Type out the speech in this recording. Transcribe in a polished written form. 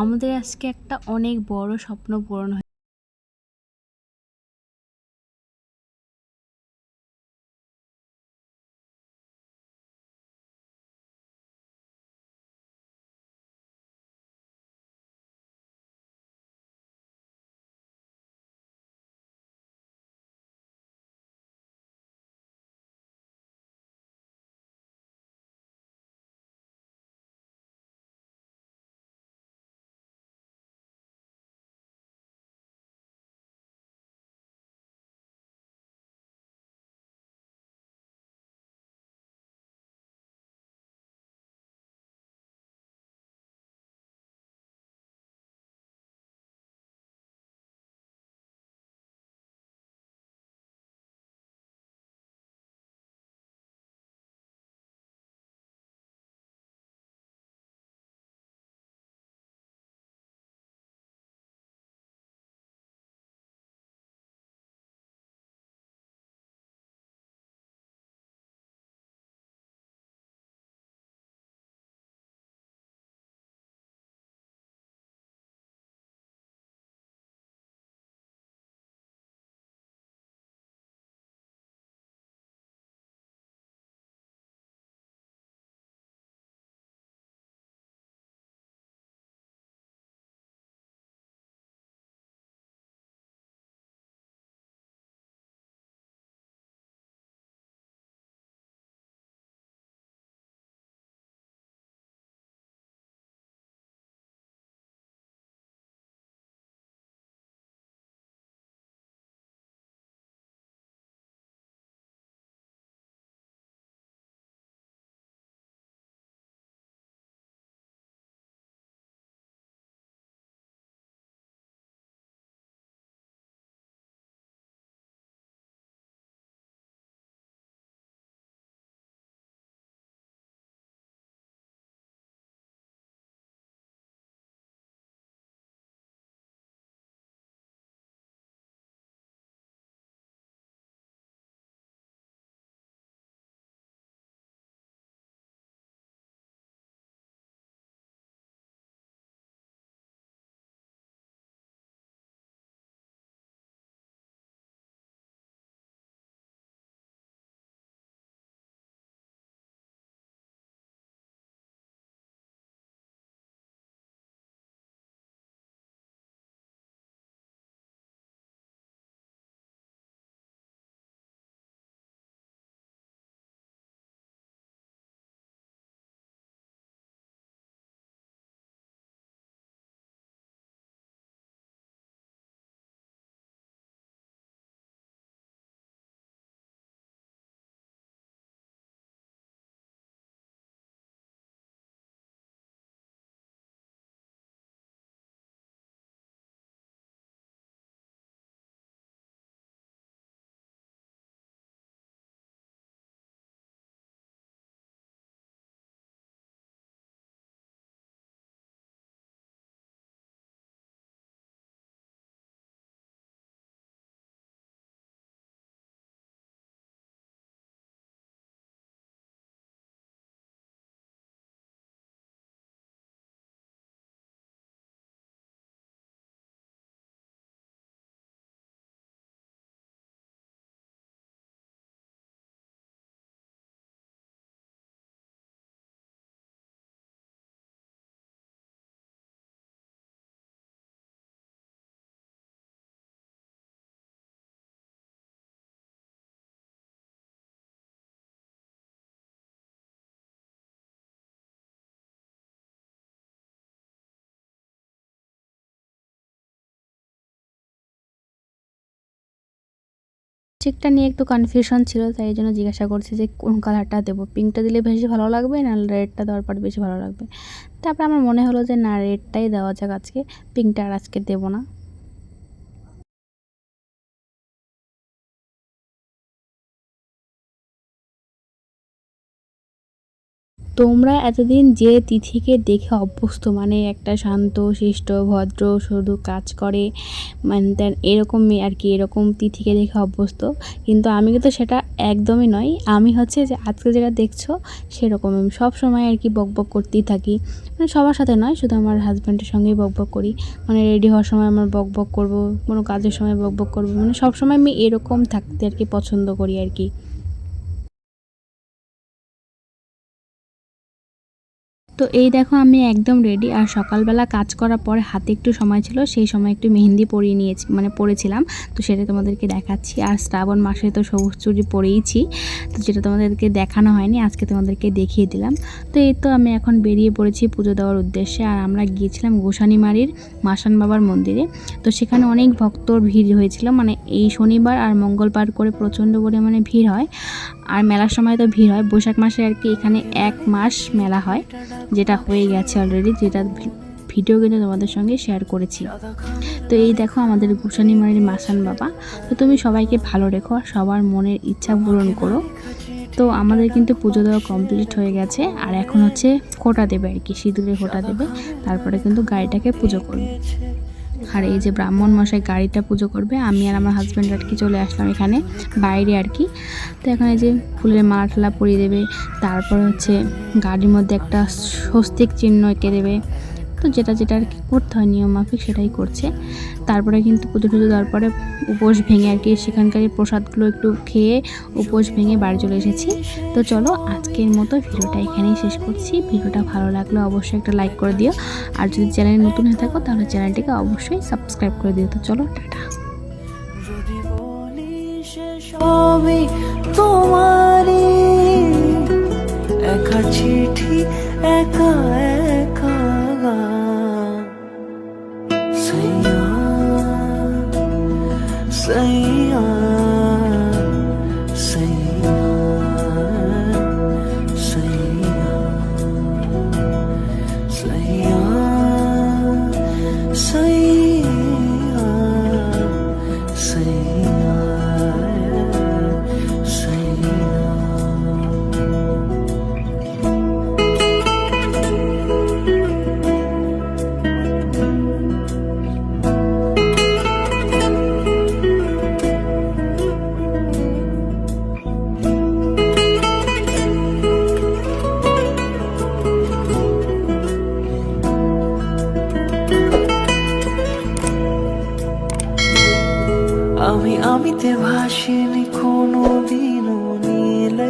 আমাদের আজকে একটা অনেক বড় স্বপ্ন পূরণ হয়। চেকটা নিয়ে একটু কনফিউশন ছিল, তাই এই জন্য জিজ্ঞাসা করছি যে কোন কালারটা দেবো, পিঙ্কটা দিলে বেশি ভালো লাগবে না রেডটা দেওয়ার পর বেশি ভালো লাগবে। তারপর আমার মনে হলো যে না, রেডটাই দেওয়া যাক আজকে, পিঙ্কটা আর আজকে দেবো না। তোমরা এতদিন যে তিথিকে দেখে অভ্যস্ত, মানে একটা শান্ত শিষ্ট ভদ্র শুধু কাজ করে, মানে এরকম মেয়ে আর কি, এরকম তিথিকে দেখে অভ্যস্ত, কিন্তু আমি কিন্তু সেটা একদমই নয়। আমি হচ্ছে যে আজকে যেটা দেখছো সেরকম আমি সবসময় আর কি বকবক করতেই থাকি, মানে সবার সাথে নয়, শুধু আমার হাজব্যান্ডের সঙ্গেই বকবক করি। মানে রেডি হওয়ার সময় আমার বকবক করব, কোনো কাজের সময় বকবক করব, মানে সবসময় আমি এরকম থাকতে আর কি পছন্দ করি আর কি। তো এই দেখো আমি একদম রেডি। আর সকালবেলা কাজ করার পরে হাতে একটু সময় ছিল, সেই সময় একটু মেহেন্দি পরিয়ে নিয়েছি, মানে পরেছিলাম। তো সেটা তোমাদেরকে দেখাচ্ছি। আর শ্রাবণ মাসে তো সবুজ চুড়ি পরেইছি, তো যেটা তোমাদেরকে দেখানো হয়নি, আজকে তোমাদেরকে দেখিয়ে দিলাম। তো এই তো আমি এখন বেরিয়ে পড়েছি পুজো দেওয়ার উদ্দেশ্যে। আর আমরা গিয়েছিলাম গোসানিমারির মাসান বাবার মন্দিরে। তো সেখানে অনেক ভক্তর ভিড় হয়েছিল, মানে এই শনিবার আর মঙ্গলবার করে প্রচণ্ড পরিমাণে ভিড় হয়। আর মেলার সময় তো ভিড় হয় বৈশাখ মাসে আর কি, এখানে 1 মাস মেলা হয়, যেটা হয়ে গেছে অলরেডি, যেটা ভিডিও কিন্তু তোমাদের সঙ্গে শেয়ার করেছি। তো এই দেখো আমাদের গোসানিমারির মাসান বাবা। তো তুমি সবাইকে ভালো রেখো, সবার মনের ইচ্ছা পূরণ করো। তো আমাদের কিন্তু পুজো দেওয়া কমপ্লিট হয়ে গেছে। আর এখন হচ্ছে ফোঁটা দেবে আর কি, সিঁদুরে ফোঁটা দেবে, তারপরে কিন্তু গাড়িটাকে পুজো করবে। আর এই যে ব্রাহ্মণ মশাই গাড়িটা পুজো করবে, আমি আর আমার হাজব্যান্ড আর কি চলে আসলাম এখানে বাইরে আর কি। তো এখানে যে ফুলের মালা টালা পরিয়ে দেবে, তারপর হচ্ছে গাড়ির মধ্যে একটা স্বস্তিক চিহ্ন এঁকে দেবে। তো যেটা যেটা আর কি করতে হয় নিয়ম মাফিক সেটাই করছে। তারপরে কিন্তু পুজো টুজো দেওয়ার পরে উপোস ভেঙে আর কি সেখানকার প্রসাদগুলো একটু খেয়ে উপোস ভেঙে বাড়ি চলে এসেছি। তো চলো আজকের মতো ভিডিওটা এখানেই শেষ করছি। ভিডিওটা ভালো লাগলে অবশ্যই একটা লাইক করে দিও, আর যদি চ্যানেলে নতুন হয়ে থাকো তাহলে চ্যানেলটিকে অবশ্যই সাবস্ক্রাইব করে দিও। তো চলো টাটা। যদি বলি সে সবই তোমারই, একা চিঠি একা একা গান। সৈয়া সৈয়া সৈয়া সৈয়া সৈয়া সৈয়া সৈয়া সৈয়া। আমিতে ভাসিনি কোনোদিন,